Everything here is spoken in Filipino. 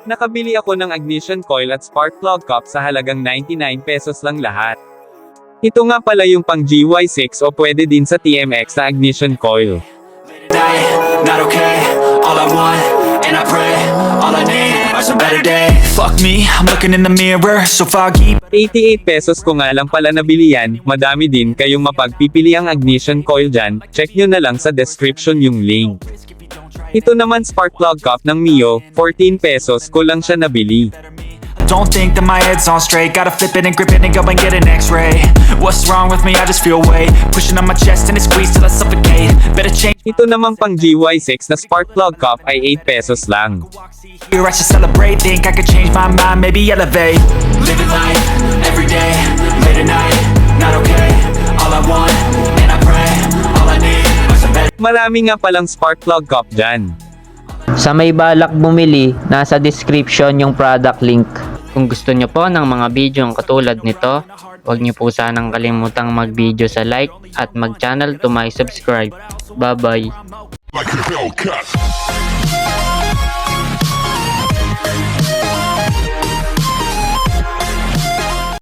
Nakabili ako ng ignition coil at spark plug cup sa halagang 99 pesos lang lahat. Ito nga pala yung pang GY6 o pwede din sa TMX na ignition coil. Not okay, all I want, and I pray, all I need are some better days. Fuck me, I'm looking in the mirror, so foggy. 88 pesos ko nga lang pala nabili yan, madami din kayong mapagpipili ang ignition coil dyan, check nyo na lang sa description yung link. Ito naman spark plug cup ng Mio, 14 pesos ko lang siya nabili. Don't think that my head's on straight, gotta flip it and grip it and go and get an x-ray. What's wrong with me, I just feel weight pushing on my chest and it squeezes till I suffocate. Better change. Ito namang pang GY6 na spark plug cup ay 8 pesos lang. Here I should celebrate, think I could change my mind, maybe elevate. Living life, everyday, late at night, not okay. All I want, and I pray, all I need are some better. Marami nga palang spark plug cup dyan. Sa may balak bumili, nasa description yung product link. Kung gusto nyo po ng mga video katulad nito, huwag nyo po sanang kalimutang mag-video sa like at mag-channel to my subscribe. Bye-bye! Like a Hellcat.